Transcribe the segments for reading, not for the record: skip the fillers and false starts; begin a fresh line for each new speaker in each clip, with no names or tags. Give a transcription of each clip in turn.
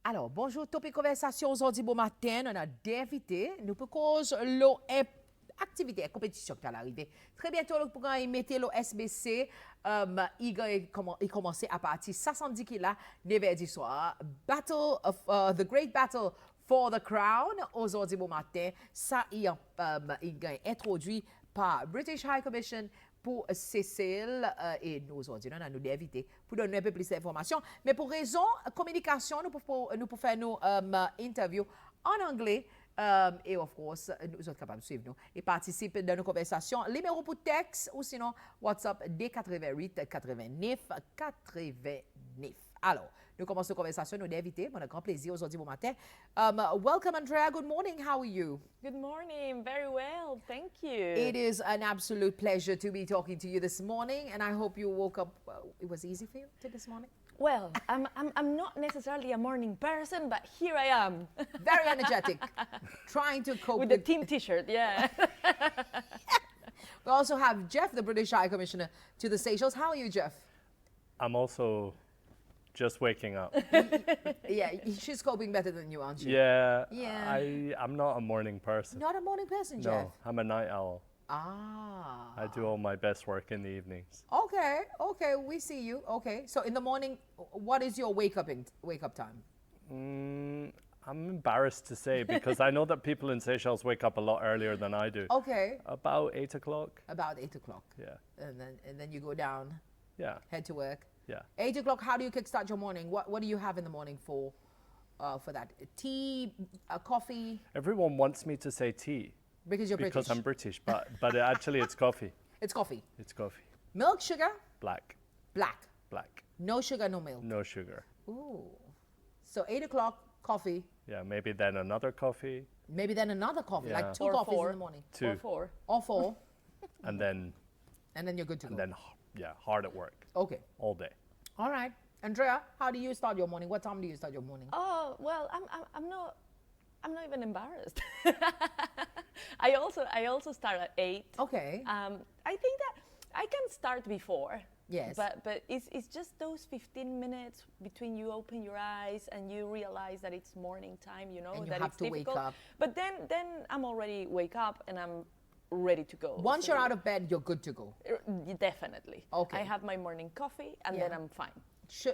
Alors, bonjour, Topik Konversasyon aujourd'hui bon matin, on a deux invités. Nous pour cause l'eau activité, compétition qui va arriver. Très bientôt, le programme mettre l'eau SBC, il commence à partir de 70 kg, 9h du soir. Battle of the Great Battle for the Crown, aujourd'hui bon matin, ça il est introduit par British High Commission pour Cécile et nous aujourd'hui, on a nous invités pour donner un peu plus d'informations. Mais pour raison communication, nous pouvons faire nos interviews en anglais. Et of course, nous sommes capables de suivre nous et participer dans nos conversations. Numéro pour texte ou sinon WhatsApp D88 89 89. Alors, nous commençons la conversation, nous d'invités. On a grand plaisir aujourd'hui bon matin. Welcome, Andrea. Good morning. How are you?
Good morning. Very well. Thank you.
It is an absolute pleasure to be talking to you this morning, and I hope you woke up. It was easy for you this morning?
Well, I'm not necessarily a morning person, but here I am.
Very energetic, trying to cope
with the team T-shirt, yeah.
We also have Jeff, the British High Commissioner to the Seychelles. How are you, Jeff?
I'm also just waking up.
Yeah, she's coping better than you, aren't she?
Yeah.
Yeah.
I'm not a morning person.
Not a morning person, Jeff?
No, I'm a night owl.
Ah.
I do all my best work in the evenings.
Okay, we see you. Okay, so in the morning, what is your wake up time?
I'm embarrassed to say because I know that people in Seychelles wake up a lot earlier than I do.
Okay.
About 8 o'clock.
About 8 o'clock.
Yeah.
And then you go down.
Yeah.
Head to work.
Yeah.
8 o'clock. How do you kickstart your morning? What do you have in the morning for that? Tea, coffee.
Everyone wants me to say tea.
Because you're British.
Because I'm British, but actually it's coffee.
It's coffee.
It's coffee.
Milk, sugar?
Black.
Black.
Black.
No sugar, no milk.
No sugar.
Ooh. So 8 o'clock, coffee.
Yeah, maybe then another coffee.
Maybe then another coffee,
Yeah.
like two
Or
coffees
four.
in the morning.
Two.
Or 4.
Or 4.
And then
You're good to go.
hard at work.
Okay.
All day.
All right. Andrea, how do you start your morning? What time do you start your morning?
Oh well, I'm not even embarrassed. I also start at 8.
Okay.
I think that I can start before.
Yes.
But it's just those 15 minutes between you open your eyes and you realize that it's morning time, you know,
And you
that
have
it's
to wake
difficult.
up.
But then I'm already wake up and I'm ready to go.
Once
So
you're out of bed, you're good to go.
Definitely.
Okay.
I have my morning coffee and
Yeah.
then I'm fine.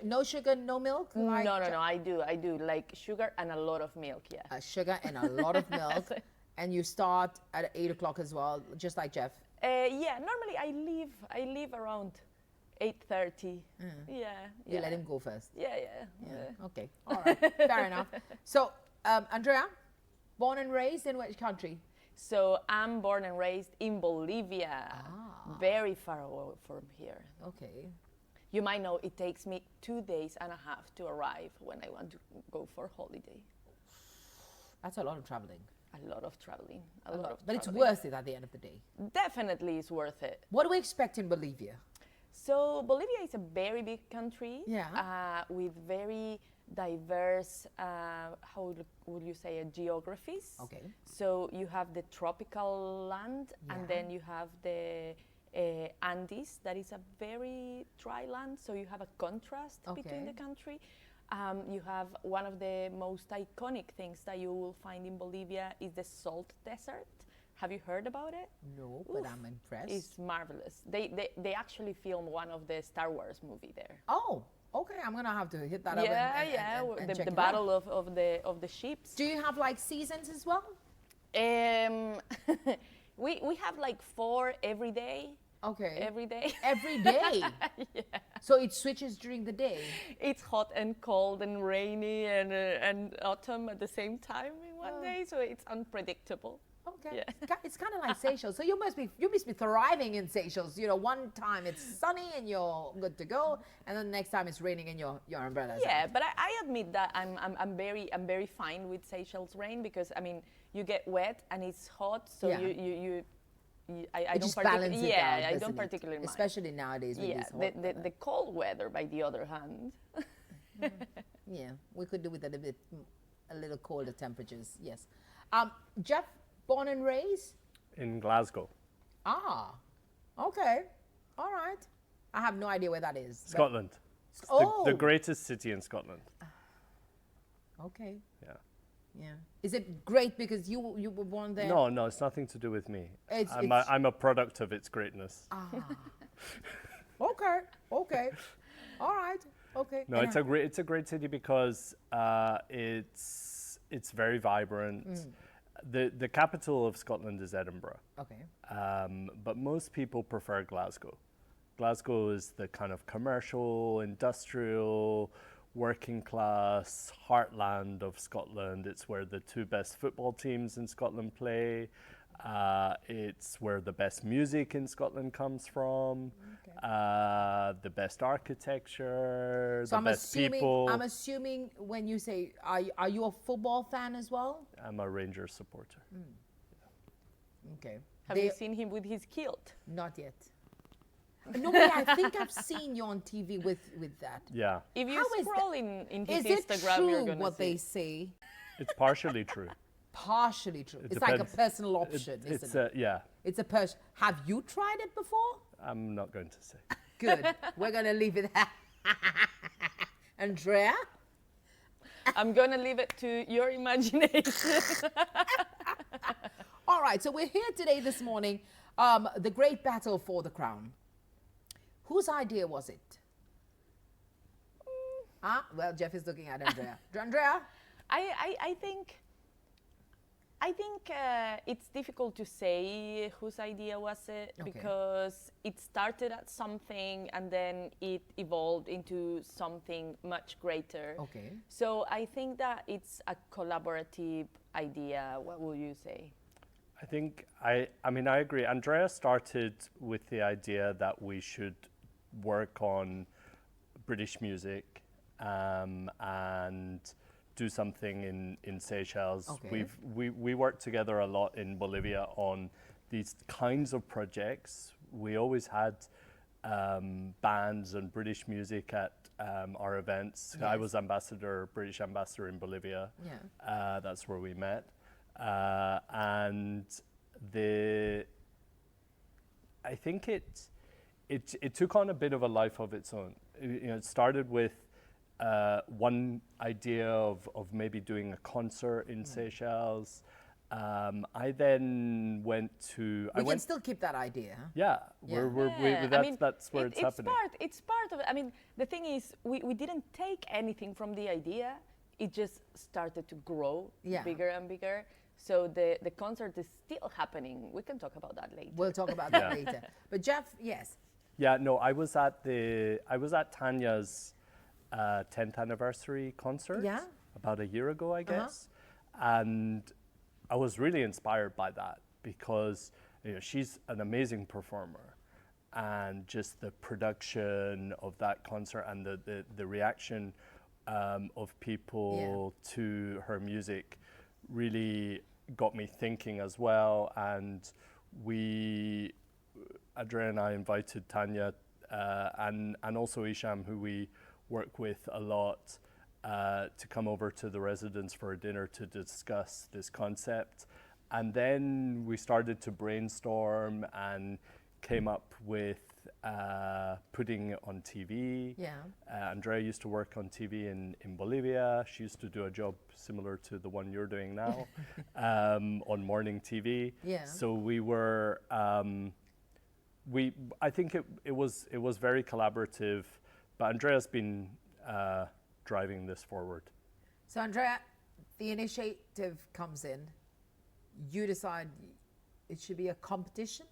No sugar, no milk? Like
No. I do like sugar and a lot of milk. Yeah.
Sugar and a lot of milk. And you start at 8 o'clock as well, just like Jeff.
Yeah. Normally I leave around 8:30. Yeah.
You let him go first.
Yeah.
Okay. All right. Fair enough. So, Andrea, born and raised in which country?
So I'm born and raised in Bolivia, very far away from here.
Okay.
You might know it takes me 2 days and a half to arrive when I want to go for holiday.
That's a lot of traveling.
A lot of traveling,
But it's worth it at the end of the day.
Definitely it's worth it.
What do we expect in Bolivia?
So Bolivia is a very big country.
Yeah.
With very diverse, how would you say, geographies.
Okay.
So you have the tropical land,
Yeah.
and then you have the Andes, that is a very dry land. So you have a contrast between
Okay.
the country. You have one of the most iconic things that you will find in Bolivia is the salt desert. Have you heard about it?
No, but I'm impressed.
It's marvelous. They actually filmed one of the Star Wars movie there.
Oh, okay. I'm gonna have to hit that up. And check
The
it
battle
out.
of the ships.
Do you have like seasons as well?
We have like 4 every day.
Okay.
Every day.
Every day.
Yeah.
So it switches during the day.
It's hot and cold and rainy and autumn at the same time in one day, so it's unpredictable.
Okay.
Yeah.
It's kind of like Seychelles. So you must be thriving in Seychelles. You know, one time it's sunny and you're good to go, and then the next time it's raining and your umbrella's
Yeah,
out.
but I admit that I'm very fine with Seychelles rain because I mean you get wet and it's hot, so
Yeah.
I
It
don't
just balances it out.
I
doesn't
don't
it?
particularly mind.
Especially nowadays with
Yeah,
this hot
the cold weather, by the other hand.
Yeah, we could do with a little colder temperatures. Yes. Jeff, born and raised?
In Glasgow.
Okay. All right. I have no idea where that is. but-
Scotland. It's
Oh.
the greatest city in Scotland.
Okay.
Yeah.
Yeah. Is it great because you were born there?
No, no, it's nothing to do with me.
It's-
I'm a product of its greatness.
Okay. Okay. All right. Okay.
No,
And
it's a great city because it's very vibrant. The capital of Scotland is Edinburgh,
okay.
but most people prefer Glasgow. Glasgow is the kind of commercial, industrial, working class heartland of Scotland. It's where the two best football teams in Scotland play. It's where the best music in Scotland comes from. The best architecture,
So
the best people.
I'm assuming when you say, are you a football fan as well?
I'm a Rangers supporter.
Okay.
Have you seen him with his kilt?
Not yet. No, but I think I've seen you on TV with that.
Yeah,
If you
How is
scroll in his
Is it
Instagram, you're
true
gonna
what
see.
they say?
it's partially true.
Partially true.
It
It's like a
depends.
personal option,
It's
isn't it?
yeah.
It's a person. Have you tried it before?
I'm not going to say.
Good. We're gonna leave it. Andrea.
I'm gonna leave it to your imagination.
All right. So we're here today, this morning. The great battle for the crown. Whose idea was it? Well, Jeff is looking at Andrea. Andrea.
I think it's difficult to say whose idea was it,
Okay.
because it started at something and then it evolved into something much greater.
Okay.
So I think that it's a collaborative idea. What will you say?
I think I mean I agree. Andrea started with the idea that we should work on British music and do something in Seychelles.
Okay.
We worked together a lot in Bolivia on these kinds of projects. We always had bands and British music at our events. I
Yes.
was British ambassador in Bolivia.
Yeah.
That's where we met. And I think it took on a bit of a life of its own. It started with one idea of maybe doing a concert in Seychelles. I then went to.
We can still keep that idea. Huh?
Yeah,
Yeah,
that's where it's happening.
It's part of it. I mean, the thing is, we didn't take anything from the idea. It just started to grow
Yeah.
bigger and bigger. So the concert is still happening. We can talk about that later.
We'll talk about that
Yeah.
later. But Jeff, yes.
Yeah, no, I was at Tanya's 10th anniversary concert
Yeah.
about a year ago, I guess, and I was really inspired by that because she's an amazing performer, and just the production of that concert and the reaction of people to her music really got me thinking as well. And Andrea and I invited Tanya and also Isham, who we work with a lot, to come over to the residence for a dinner to discuss this concept. And then we started to brainstorm and came up with putting it on TV.
Yeah.
Andrea used to work on TV in Bolivia. She used to do a job similar to the one you're doing now on morning TV.
Yeah.
So we were, I think it was very collaborative, but Andrea's been driving this forward.
So Andrea, the initiative comes in. You decide it should be a competition.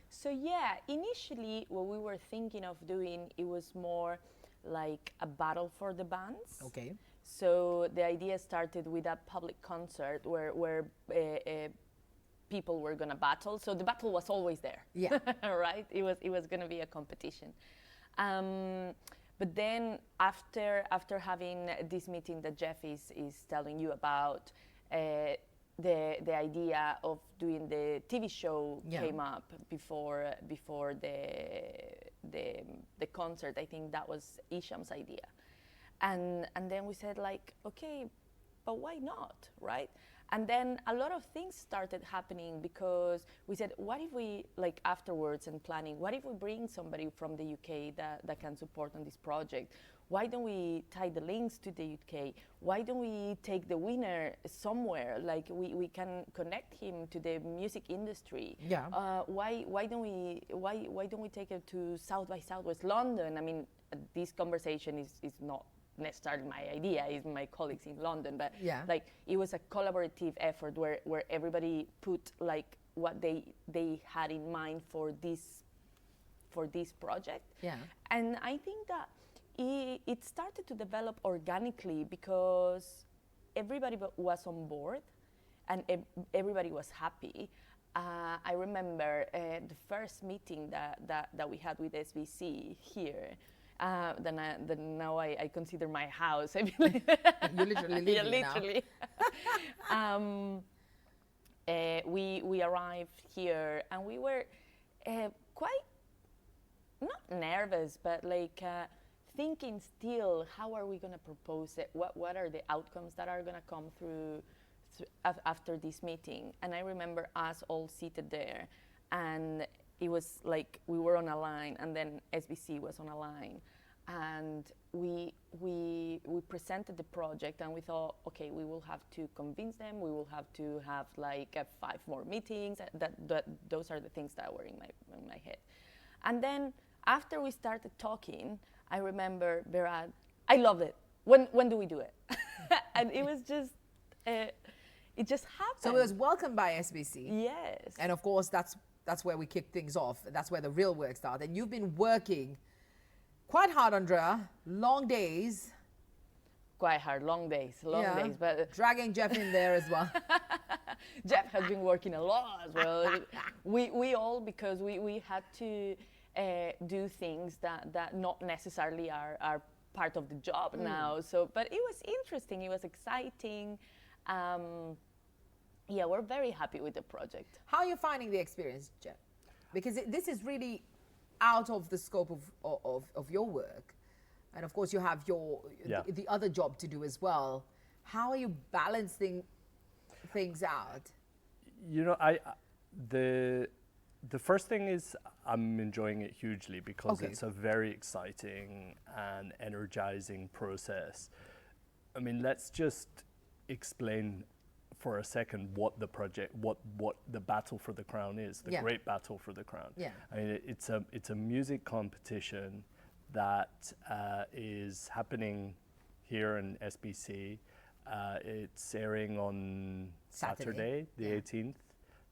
So yeah, initially what we were thinking of doing, it was more like a battle for the bands.
Okay.
So the idea started with a public concert where people were gonna battle. So the battle was always there.
Yeah.
Right? It was gonna be a competition. But then after having this meeting that Jeff is telling you about, the idea of doing the TV show came up before the concert. I think that was Isham's idea, and then we said like, okay, but why not, right? And then a lot of things started happening because we said, what if we, like afterwards and planning, what if we bring somebody from the UK that can support on this project? Why don't we tie the links to the UK? Why don't we take the winner somewhere? Like we can connect him to the music industry.
Yeah.
Why don't we take it to South by Southwest London? I mean, this conversation is not necessarily my idea, it's my colleagues in London, but
Yeah.
like it was a collaborative effort where everybody put like what they had in mind for this project.
Yeah.
And I think that it started to develop organically because everybody was on board and everybody was happy. I remember the first meeting that we had with SBC here. Now I consider my house. I mean,
You literally live
yeah,
here
literally. We arrived here and we were quite not nervous, but like thinking still, how are we going to propose it? What are the outcomes that are going to come through after this meeting? And I remember us all seated there, and it was like we were on a line, and then SBC was on a line, and we presented the project, and we thought, okay, we will have to convince them. We will have to have like 5 more meetings. Those are the things that were in my head. And then after we started talking, I remember Berat, I loved it. When do we do it? And it was just, it just happened.
So it was welcomed by SBC.
Yes.
And of course, that's where we kick things off. That's where the real work started. And you've been working quite hard, Andrea. Long days.
Quite hard, long days, but
dragging Jeff in there as well.
Jeff has been working a lot as well. we all, because we had to do things that not necessarily are part of the job now. So, but it was interesting. It was exciting. Yeah, we're very happy with the project.
How are you finding the experience, Jeff? Because this is really out of the scope of your work. And of course, you have the other job to do as well. How are you balancing things out?
You know, the first thing is I'm enjoying it hugely because it's a very exciting and energizing process. I mean, let's just explain for a second what the project, what the battle for the crown is, the great battle for the crown.
Yeah.
I mean, it's a music competition that is happening here in SBC. It's airing on Saturday, the 18th.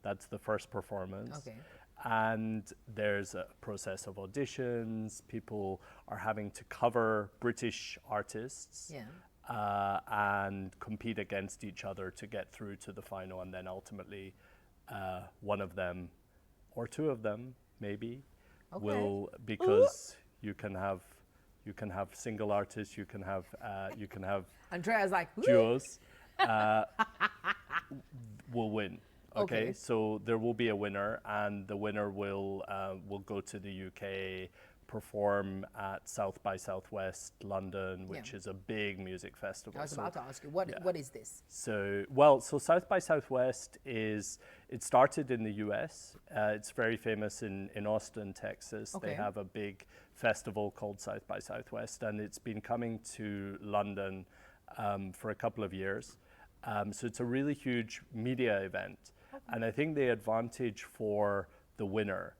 That's the first performance.
Okay.
And there's a process of auditions. People are having to cover British artists and compete against each other to get through to the final. And then ultimately, one of them or two of them, maybe, will, because you can have single artists, you can have
Andrea's like,
duos, will win. Okay, so there will be a winner, and the winner will go to the UK, perform at South by Southwest London, which is a big music festival.
I was about to ask you, what is this?
So South by Southwest it started in the US. It's very famous in Austin, Texas.
Okay.
They have a big festival called South by Southwest, and it's been coming to London for a couple of years. So it's a really huge media event. And I think the advantage for the winner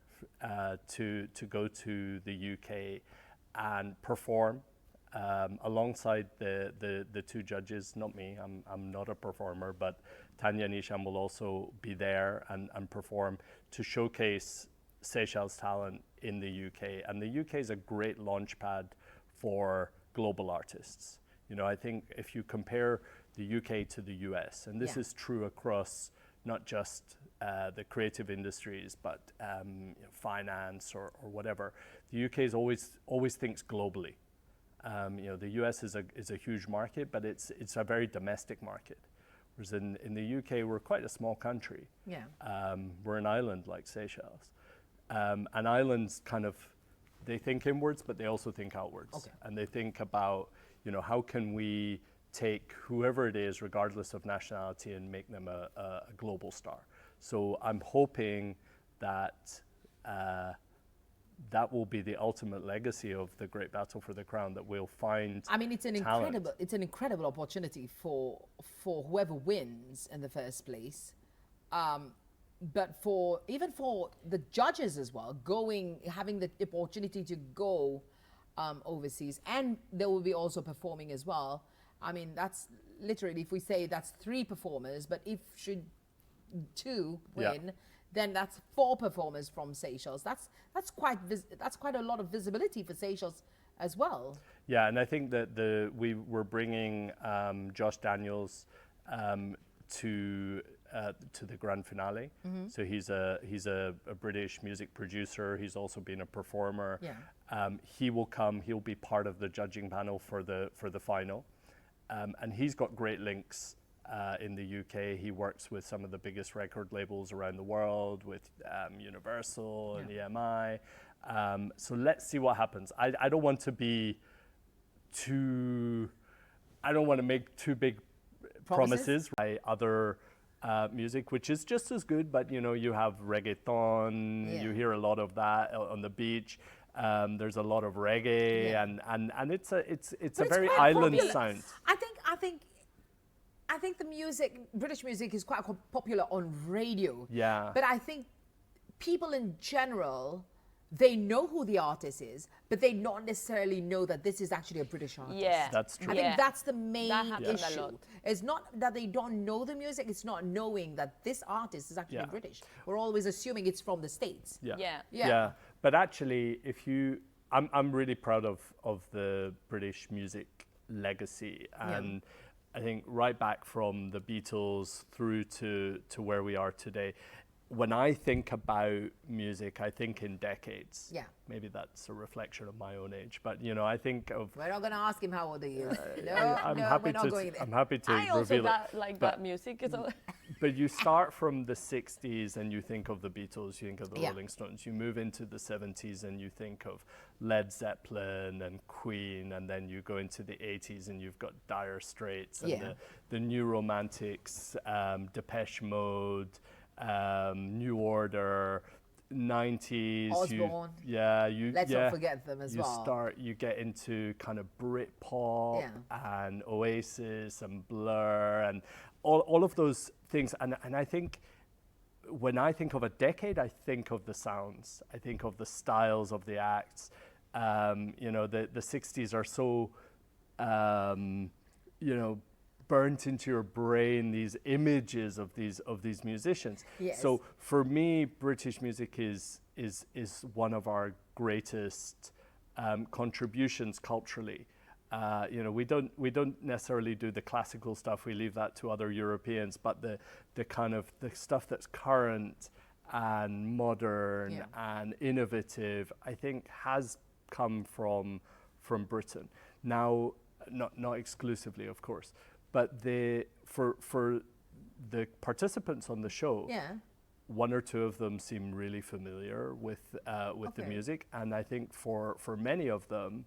to go to the UK and perform alongside the two judges, not me, I'm not a performer, but Tanya Nisham will also be there and perform to showcase Seychelles talent in the UK. And the UK is a great launch pad for global artists. You know, I think if you compare the UK to the US, and this is true across not just the creative industries, but finance or whatever. The UK is always thinks globally. The US is a huge market, but it's a very domestic market. Whereas in the UK, we're quite a small country.
Yeah.
We're an island like Seychelles. And islands they think inwards, but they also think outwards.
Okay.
And they think about, how can we take whoever it is, regardless of nationality, and make them a global star. So I'm hoping that that will be the ultimate legacy of the Great Battle for the Crown, that we'll find
I mean, it's an incredible opportunity for whoever wins in the first place, but even for the judges as well, having the opportunity to go overseas, and they will be also performing as well. I mean, that's literally, if we say that's 3 performers, but if should 2 win, then that's 4 performers from Seychelles. That's quite a lot of visibility for Seychelles as well.
Yeah, and I think that we were bringing Josh Daniels to the grand finale. So he's a British music producer. He's also been a performer.
Yeah.
He will come. He'll be part of the judging panel for the final, and he's got great links in the UK. He works with some of the biggest record labels around the world, with Universal and EMI. So let's see what happens. I don't want to be I don't want to make too big promises. By other music, which is just as good, but you have reggaeton. You hear a lot of that on the beach. There's a lot of reggae, and it's a very island sound.
I think the British music is quite popular on radio.
Yeah.
But I think people in general, they know who the artist is, but they not necessarily know that this is actually a British artist.
Yeah,
that's true.
I think that's the main
happens a
issue.
lot.
It's not that they don't know the music, it's not knowing that this artist is actually British. We're always assuming it's from the States.
Yeah.
But actually, I'm really proud of the British music legacy, and I think right back from the Beatles through to where we are today. When I think about music, I think in decades.
Yeah.
Maybe that's a reflection of my own age, but I think of.
We're not going to ask him how old he is.
I'm happy to
I also
reveal
like that music.
But you start from the 60s and you think of the Beatles, you think of the Rolling Stones. You move into the 70s and you think of Led Zeppelin and Queen, and then you go into the 80s and you've got Dire Straits and the New Romantics, Depeche Mode, New Order, 90s.
Osborne.
Let's
not forget them as well.
You get into kind of Britpop and Oasis and Blur and all of those things. And I think when I think of a decade, I think of the sounds. I think of the styles of the acts. The 60s are so, burnt into your brain, these images of these musicians.
Yes.
So for me, British music is one of our greatest contributions culturally. We don't necessarily do the classical stuff. We leave that to other Europeans. But the kind of the stuff that's current and modern and innovative, I think, has come from Britain. Now, not exclusively, of course. But for the participants on the show, one or two of them seem really familiar with the music, and I think for many of them,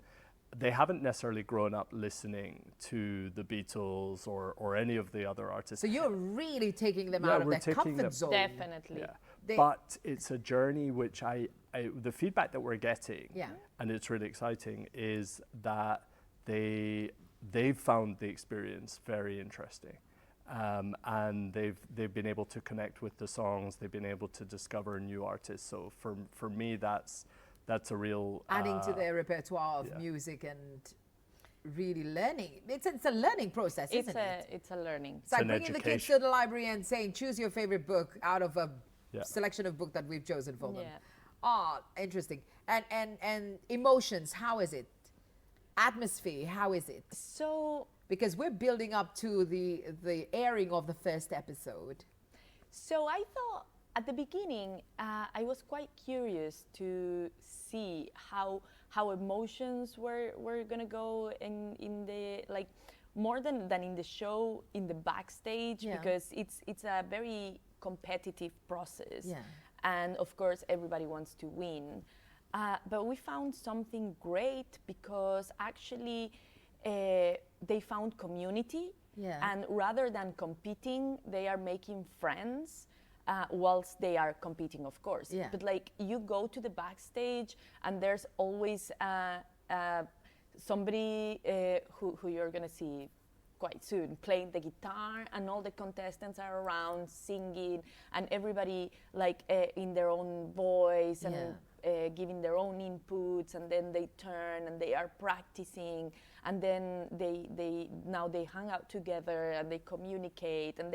they haven't necessarily grown up listening to the Beatles or any of the other artists.
So you're really taking them out of their comfort zone.
Definitely.
Yeah. But it's a journey which the feedback that we're getting, and it's really exciting, is that they've found the experience very interesting, and they've been able to connect with the songs. They've been able to discover new artists. So for me, that's a real
adding to their repertoire of music and really learning. It's a learning process, isn't it?
It's a learning.
It's like bringing the kids to the library and saying, choose your favorite book out of a selection of book that we've chosen for them. Interesting. And emotions, how is it? Atmosphere, how is it?
So,
because we're building up to the airing of the first episode.
So I thought at the beginning, I was quite curious to see how emotions were gonna go in the, like, more than in the show, in the backstage, because it's a very competitive process, and of course everybody wants to win. But we found something great, because actually they found community, and rather than competing, they are making friends. Whilst they are competing, of course. But like you go to the backstage and there's always somebody who you're gonna see quite soon playing the guitar, and all the contestants are around singing, and everybody like in their own voice and giving their own inputs, and then they turn and they are practicing, and then they hang out together and they communicate, and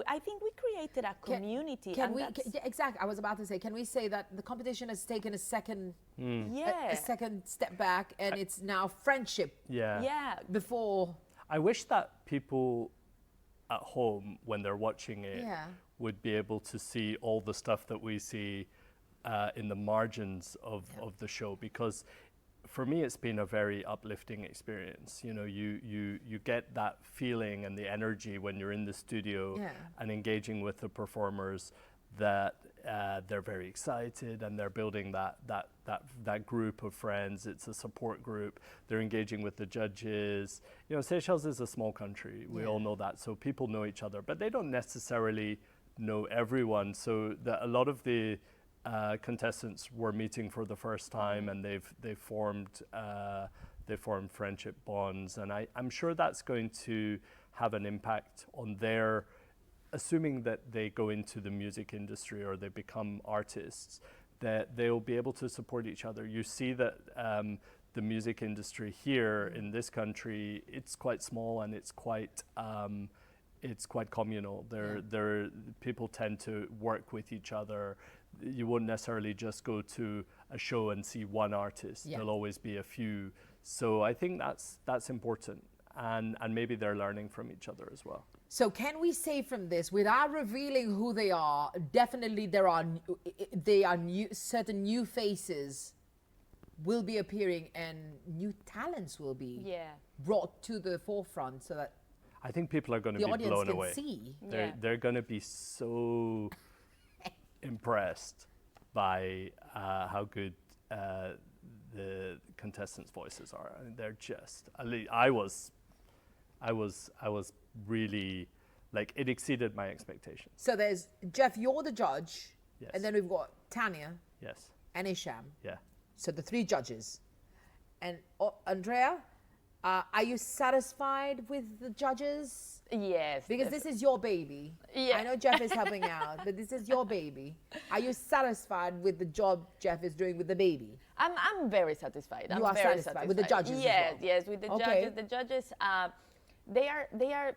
I think we created a community.
Exactly. I was about to say, can we say that the competition has taken a second, a second step back, and it's now friendship? Before.
I wish that people at home, when they're watching it, would be able to see all the stuff that we see in the margins of the show, because for me it's been a very uplifting experience. You know, you get that feeling and the energy when you're in the studio and engaging with the performers, that they're very excited and they're building that group of friends. It's a support group. They're engaging with the judges. You know, Seychelles is a small country. We all know that. So people know each other, but they don't necessarily know everyone. So a lot of the contestants were meeting for the first time, and they've formed friendship bonds, and I'm sure that's going to have an impact on their, assuming that they go into the music industry or they become artists, that they'll be able to support each other. You see that the music industry here in this country, it's quite small, and it's quite communal. People tend to work with each other. You won't necessarily just go to a show and see one artist. There'll always be a few. So I think that's important, and maybe they're learning from each other as well.
So can we say from this, without revealing who they are, definitely there are certain new faces will be appearing, and new talents will be brought to the forefront, so that
I think people are going to be blown away.
See.
They're going to be so impressed by how good the contestants' voices are. I mean, they're just. I was really, like, it exceeded my expectations.
So there's Jeff, you're the judge,
Yes.
and then we've got Tanya,
Yes.
and Isham.
Yeah.
So the three judges, and Andrea, are you satisfied with the judges?
Yes.
Because this is your baby.
Yeah.
I know Jeff is helping out, but this is your baby. Are you satisfied with the job Jeff is doing with the baby?
I'm very satisfied.
You are
very
satisfied with the judges as
Yes,
well?
yes, with the
Okay.
judges. The judges, they are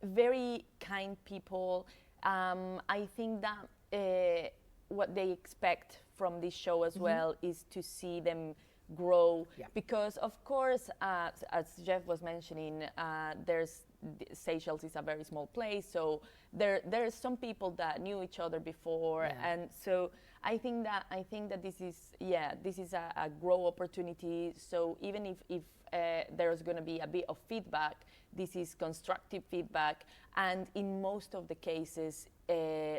very kind people. I think that what they expect from this show as well is to see them grow, because of course, as Jeff was mentioning, Seychelles is a very small place, so there's some people that knew each other before, and so I think that this is a grow opportunity. So even if there's going to be a bit of feedback, this is constructive feedback, and in most of the cases,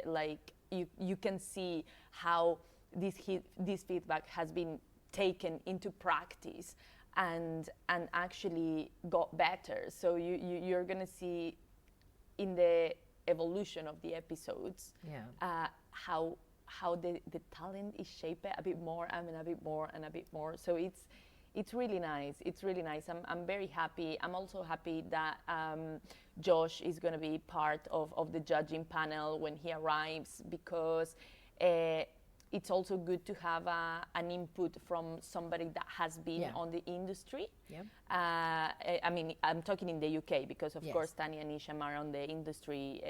like you can see how this feedback has been taken into practice and actually got better. So you're gonna see in the evolution of the episodes how the talent is shaped a bit more, and a bit more and a bit more. So it's really nice. It's really nice. I'm very happy. I'm also happy that Josh is going to be part of the judging panel when he arrives, because it's also good to have an input from somebody that has been on the industry. I mean, I'm talking in the UK, because of course Tanya and Isham are on the industry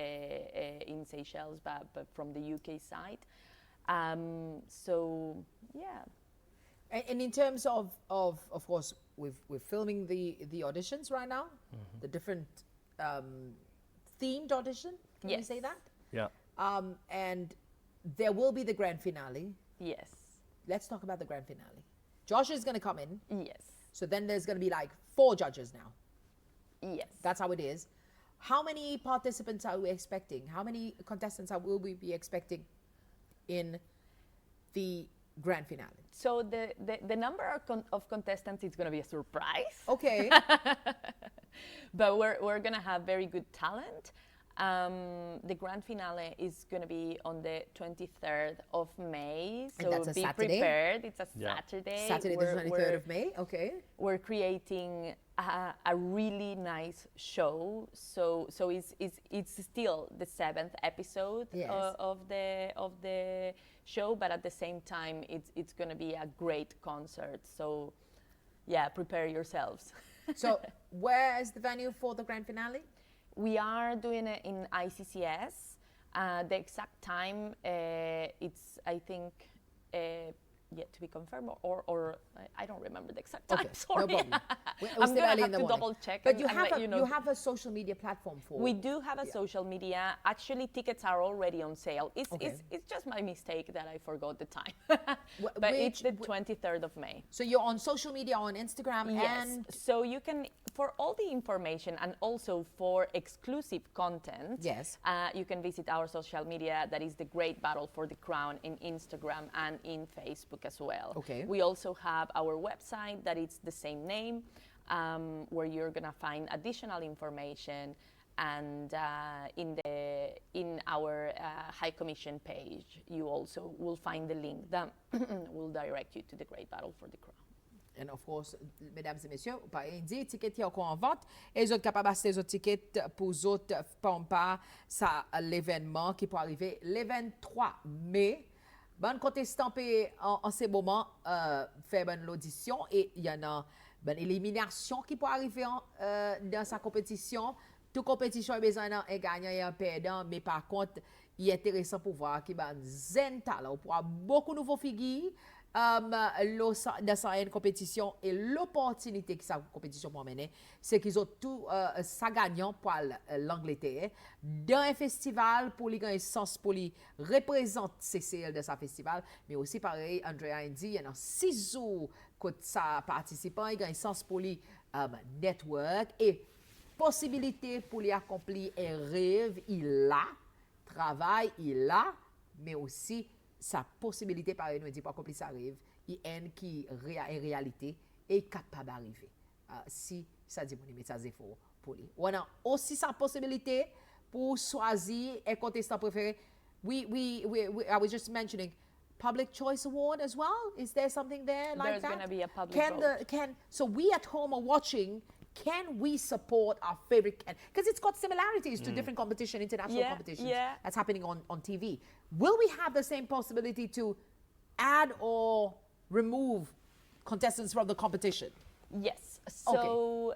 in Seychelles, but from the UK side. So yeah.
And in terms of course, we're filming the auditions right now, the different themed audition. Can you say that?
Yeah.
And there will be the grand finale.
Yes.
Let's talk about the grand finale. Josh is going to come in.
Yes.
So then there's going to be like 4 judges now.
Yes.
That's how it is. How many participants are we expecting? How many contestants will we be expecting in the grand finale?
So the number of contestants is going to be a surprise.
Okay.
But we're going to have very good talent. The grand finale is going to be on the 23rd of May. So
And that's a
be
Saturday?
Prepared. It's a
Yeah.
Saturday.
Saturday the 23rd of May. Okay.
We're creating a really nice show. So it's still the 7th episode
Yes.
of the show, but at the same time it's going to be a great concert. So yeah, prepare yourselves.
So where is the venue for the grand finale?
We are doing it in ICCS. The exact time, it's, I think, yet to be confirmed, or I don't remember the exact time.
Okay,
Sorry.
no problem. We're
I'm
still
gonna
early in
have
the
to
morning.
double check.
But
and,
you
and
have
let
a
you know.
you have a social media platform for.
We do have a social media. Actually, tickets are already on sale.
Okay.
It's just my mistake that I forgot the time.
Wh-
But it's the
which-
23rd of May.
So you're on social media, on Instagram,
Yes.
and
So you can, for all the information and also for exclusive content,
Yes.
You can visit our social media. That is the Great Battle for the Crown in Instagram and in Facebook as well.
Okay.
We also have our website that is the same name, where you're gonna find additional information. And in our High Commission page, you also will find the link that will direct you to the Great Battle for the Crown.
And of course, mesdames et messieurs, par dit, ticket est encore en vente. Et vous êtes capables d'acheter les tickets pour les autres pas ça l'événement qui peut arriver le 23 mai. Bon contestant en ce moment faire bonne l'audition et il y en a une élimination qui peut arriver dans sa compétition. Toute compétition a besoin d'un gagnant et un perdant, mais par contre, il est intéressant pour voir qu'il y a un zen talent pour avoir beaucoup de nouveaux figures dans cette compétition et l'opportunité que cette compétition peut mener, c'est qu'ils ont tout ça gagnant pour l'Angleterre dans un festival pour les gagner sens pour les représenter CCL de ce festival, mais aussi pareil, Andrea a dit, il y en a 6 jours que ça participant, il gagne sens pour les network et possibilité pour les accomplir un rêve, il a, travail, il a, mais aussi sa possibilité, par exemple, de pas accomplir ça rêve, il y a une qui est réalité et capable d'arriver. Si ça dit, mon ça efforts pour lui. On a aussi sa possibilité pour choisir un contestant préféré. I was just mentioning Public Choice Award as well. Is there something there like
There's
that?
going to be a public vote.
So we at home are watching. Can we support our favorite? Because it's got similarities to different competition, international competitions that's happening on TV. Will we have the same possibility to add or remove contestants from the competition?
Yes. So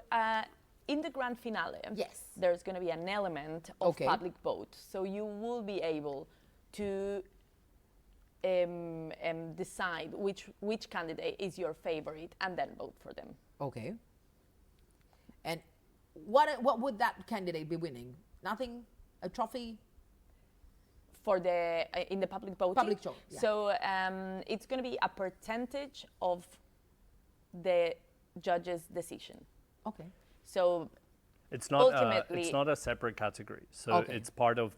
in the grand finale,
Yes.
there's going to be an element of
Okay.
public vote. So you will be able to decide which candidate is your favorite and then vote for them.
Okay. And what would that candidate be winning? Nothing? A trophy?
For the in the public voting.
Public choice, yeah.
So it's going to be a percentage of the judge's decision.
Okay.
So
It's not
ultimately,
it's not a separate category. So
Okay.
it's part of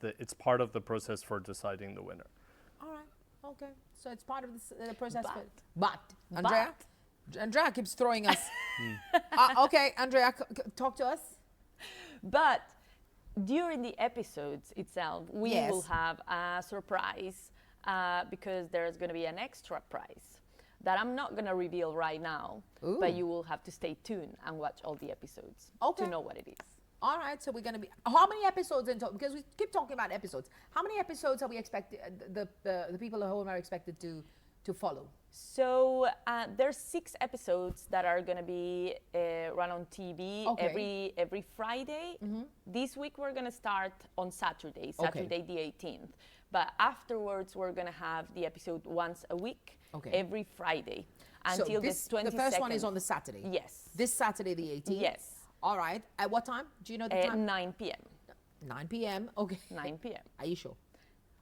the process for deciding the winner.
All right. Okay. So it's part of the process.
But-
Andrea keeps throwing us. Okay, Andrea, talk to us.
But during the episodes itself, we
Yes.
will have a surprise because there's going to be an extra prize that I'm not going to reveal right now,
Ooh.
but you will have to stay tuned and watch all the episodes
Okay.
to know what it is.
All right, so we're going to be. How many episodes in total? Because we keep talking about episodes. How many episodes are we expected? The people at home are expected to follow.
So there's 6 episodes that are going to be run on TV
Okay.
every Friday. This week we're going to start on Saturday the 18th. But afterwards we're going to have the episode once a week,
Okay.
every Friday until
so this,
the 22nd.
the first one is on the Saturday.
Yes.
This Saturday, the 18th.
Yes.
All right. At what time? Do you know the
At
time?
9 p.m.
9 p.m. Okay.
9 p.m.
Are you sure?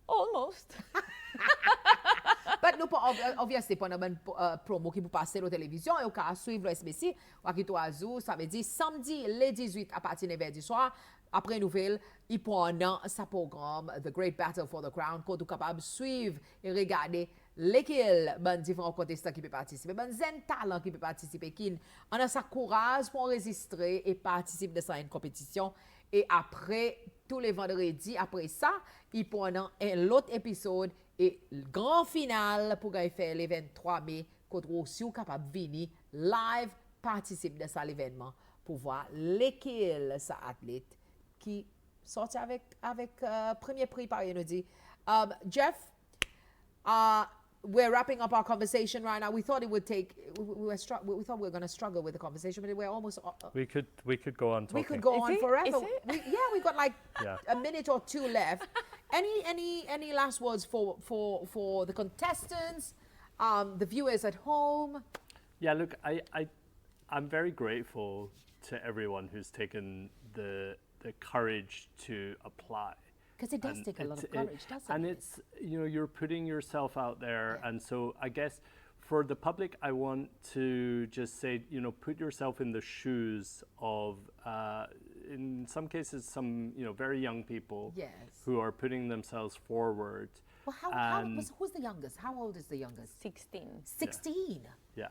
Almost.
But nous, obviously, pour une promo qui vous passe à la télévision, et au cas suivre le SBC, ou à qui ça veut dire samedi, le 18 à partir de 9h du soir, après nouvelle, il pendant sa programme The Great Battle for the Crown, qu'on est capable de suivre et regarder lesquels ben différents contestants qui peuvent participer, ben zen talent qui peut participer, qui on a sa courage pour enregistrer et participer de ça une compétition. Et après, tous les vendredis, après ça, il pendant un autre épisode et le grand final pour faire le 23 mai, contre aussi capable de venir live participer de ça l'événement pour voir lesquels sa athlète qui sortent avec premier prix par nous dit. Jeff, we're wrapping up our conversation right now. We thought it would take. We thought we were going to struggle with the conversation, but we're almost.
We could go on talking.
We could go on
it?
forever.
Is it?
We got like
Yeah.
a minute or two left. Any last words for the contestants, the viewers at home?
Yeah, look, I'm very grateful to everyone who's taken the courage to apply.
Because it does
And
take a lot of
it's-
courage, doesn't
and
it?
it's, you're putting yourself out there.
Yeah.
And so I guess for the public, I want to just say, put yourself in the shoes of, in some cases, some, very young people
Yes.
who are putting themselves forward.
Well,
And-
who's the youngest? How old is the youngest?
16.
16.
Yeah.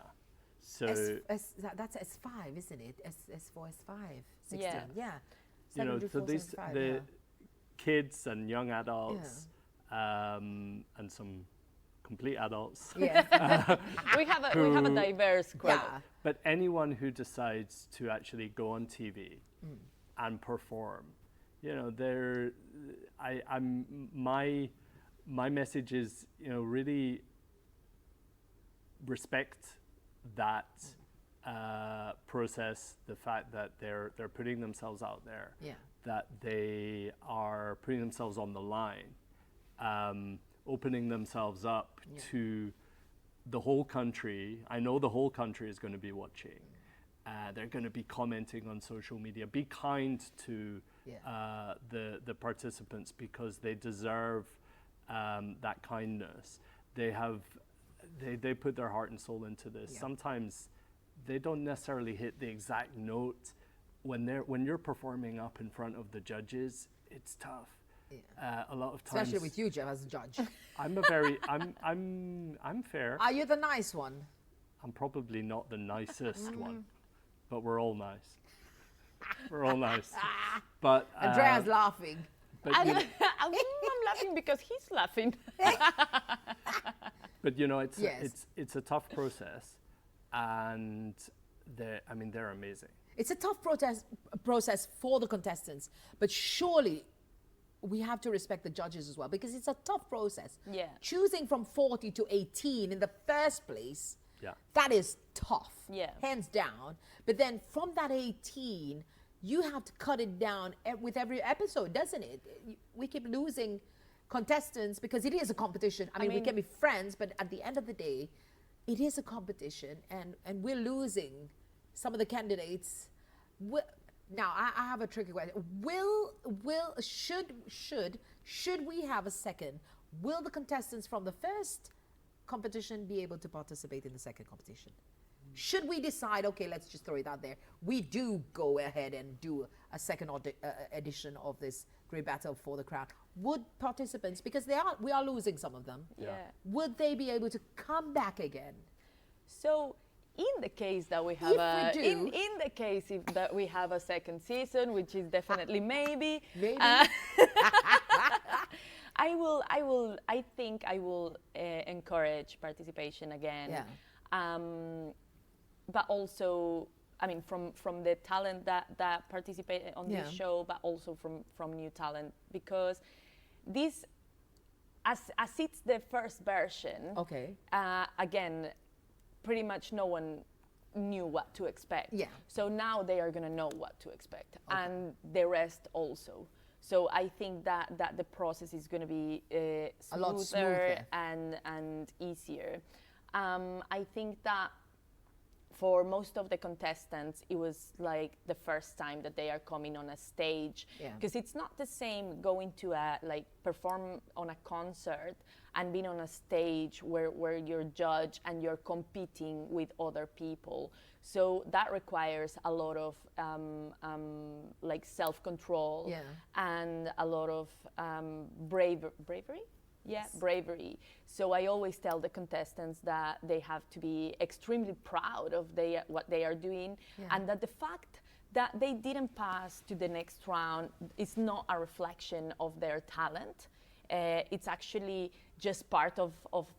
So,
That's S5, isn't it? S4, S5, 16.
Yeah.
Yeah.
so
74,
these,
75,
the
yeah.
kids and young adults, and some complete adults.
Yeah.
We have a diverse crowd.
Yeah.
But anyone who decides to actually go on TV and perform, my message is, really respect that process, the fact that they're putting themselves out there,
Yeah.
that they are putting themselves on the line, opening themselves up to the whole country. I know the whole country is going to be watching. They're going to be commenting on social media. Be kind to the participants because they deserve that kindness. They put their heart and soul into this.
Yeah.
Sometimes they don't necessarily hit the exact note. When you're performing up in front of the judges, it's tough.
Yeah.
A lot of times,
Especially with you, Jeff, as a judge.
I'm fair.
Are you the nice one?
I'm probably not the nicest one, but we're all nice. We're all nice. But
Andrea's laughing.
but,
I'm laughing because he's laughing.
but it's
Yes.
it's a tough process, and they're amazing.
It's a tough process for the contestants, but surely we have to respect the judges as well because it's a tough process.
Yeah.
Choosing from 40 to 18 in the first place,
Yeah.
that is tough,
Yeah.
hands down. But then from that 18, you have to cut it down with every episode, doesn't it? We keep losing contestants because it is a competition. I mean, we
mean-
can be friends, but at the end of the day, it is a competition, and we're losing some of the candidates. Now, I have a tricky question. Should we have a second? Will the contestants from the first competition be able to participate in the second competition? Should we decide, okay, let's just throw it out there, we do go ahead and do a second edition of this Great Battle for the Crown? Would participants, because we are losing some of them,
Yeah.
would they be able to come back again?
So in the case that we have
If we do-
in the case that we have a second season, which is definitely maybe,
Maybe.
I think I will encourage participation again.
Yeah.
But also, I mean, from the talent that participate on
Yeah.
this show, but also from new talent, because this, as it's the first version,
Okay.
again, pretty much no one knew what to expect.
Yeah.
So now they are going to know what to expect, and the rest also. So I think that the process is going to be
A lot
smoother
smoother.
and easier. I think that for most of the contestants, it was like the first time that they are coming on a stage, because it's not the same going to perform on a concert and being on a stage where you're judged and you're competing with other people. So that requires a lot of self-control and a lot of bravery. Yeah, bravery. So I always tell the contestants that they have to be extremely proud of what they are doing, and that the fact that they didn't pass to the next round is not a reflection of their talent. It's actually just part of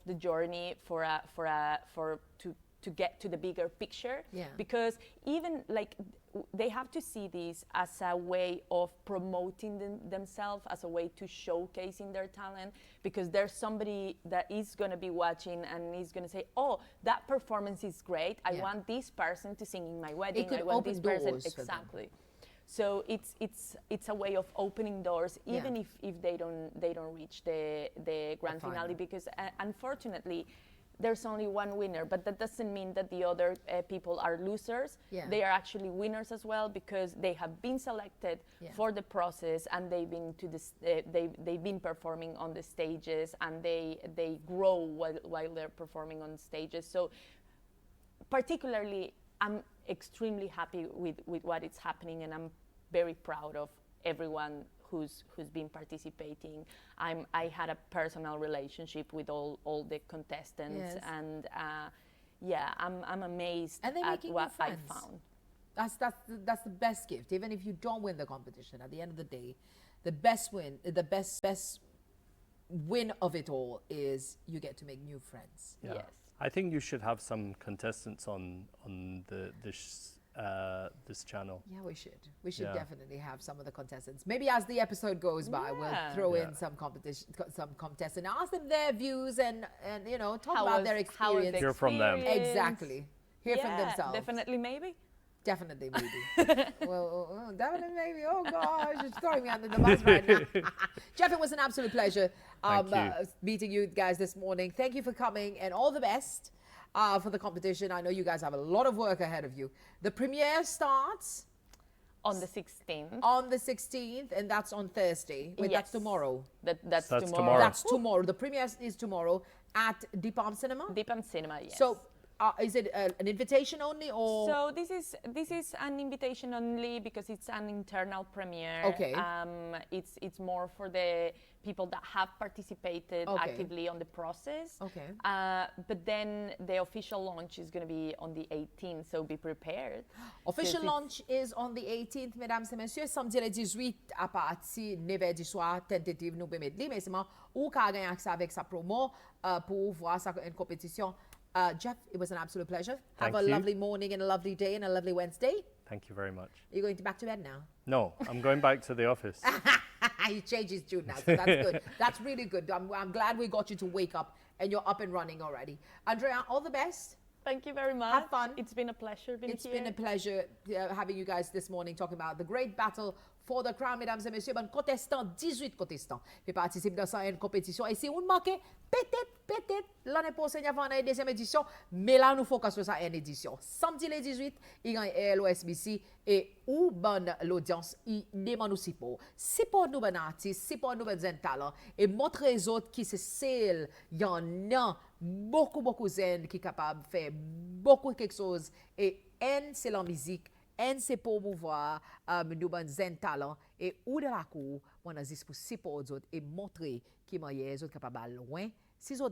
the journey to get to the bigger picture. Because even they have to see this as a way of promoting themselves, as a way to showcasing their talent, because there's somebody that is going to be watching and is going to say, oh, that performance is great. I want this person to sing in my wedding.
It could
I want
open
this person.
doors for them.
Exactly. So it's a way of opening doors, even if they don't reach the grand finale, because unfortunately there's only one winner, but that doesn't mean that the other people are losers. They are actually winners as well, because they have been selected for the process, and they've been they've been performing on the stages, and they grow while they're performing on stages. So particularly, I'm extremely happy with what is happening, and I'm very proud of everyone who's been participating. I had a personal relationship with all the contestants, and I'm amazed at what I found.
That's the best gift. Even if you don't win the competition, at the end of the day, the best win of it all is you get to make new friends.
Yeah.
Yes.
I think you should have some contestants on this channel.
Yeah, we should. We should definitely have some of the contestants. Maybe as the episode goes by, we'll throw in some contestants, and ask them their views and talk about their experience.
Hear from them.
Exactly. Hear from themselves.
Definitely, maybe.
Definitely, maybe. well, definitely, maybe. Oh gosh, you're throwing me under the bus right now. Jeff, it was an absolute pleasure meeting you guys this morning. Thank you for coming, and all the best for the competition. I know you guys have a lot of work ahead of you. The premiere starts
on the 16th.
On the 16th, and that's on Thursday. Wait, that's tomorrow.
That's tomorrow.
That's tomorrow. The premiere is tomorrow at Deep Palm Cinema?
Deep Palm Cinema, yes.
So is it an invitation only, or?
So this is an invitation only because it's an internal premiere.
Okay.
It's more for the people that have participated actively on the process.
Okay.
But then the official launch is going to be on the 18th, so be prepared.
Official launch is on the 18th, mesdames et messieurs. Samedi le 18 à partir 9h du soir, tentative nous permet de mais seulement ou ka gagner accès avec sa promo pour voir sa une compétition. Jeff, it was an absolute pleasure. Have a lovely morning and a lovely day and a lovely Wednesday.
Thank you very much.
Are you going back to bed now?
No, I'm going back to the office.
He changed his tune now, so that's good. That's really good. I'm glad we got you to wake up and you're up and running already. Andrea, all the best.
Thank you very much.
Have fun.
It's been a pleasure being here.
It's been a pleasure having you guys this morning talking about the great battle for the crown, mesdames et messieurs. Bon, Contestant, 18 contestants qui participent dans cette compétition. Et si vous manquez, peut-être, l'année prochaine, avant la deuxième édition, mais là, nous focusons sur cette édition. Samedi le 18, il y a l'OSBC et où bonne l'audience, il demande aussi pour. C'est pour nous, bon artistes, c'est pour nous, bon talents, et montrer aux autres qui c'est celle, il y en a beaucoup zen qui est capable de faire beaucoup quelque chose. Et c'est la musique. C'est pour promouvoir nos bons talents et où de la cour, on a dit pour supporter les autres et montrer qu'ils sont capables d'aller loin. Si vous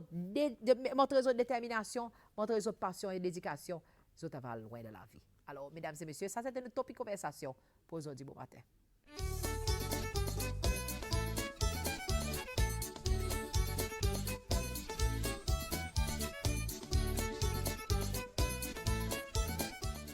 montrez votre détermination, montrez votre passion et dédication, vous allez loin de la vie. Alors, mesdames et messieurs, ça c'était notre topic conversation pour aujourd'hui bon matin.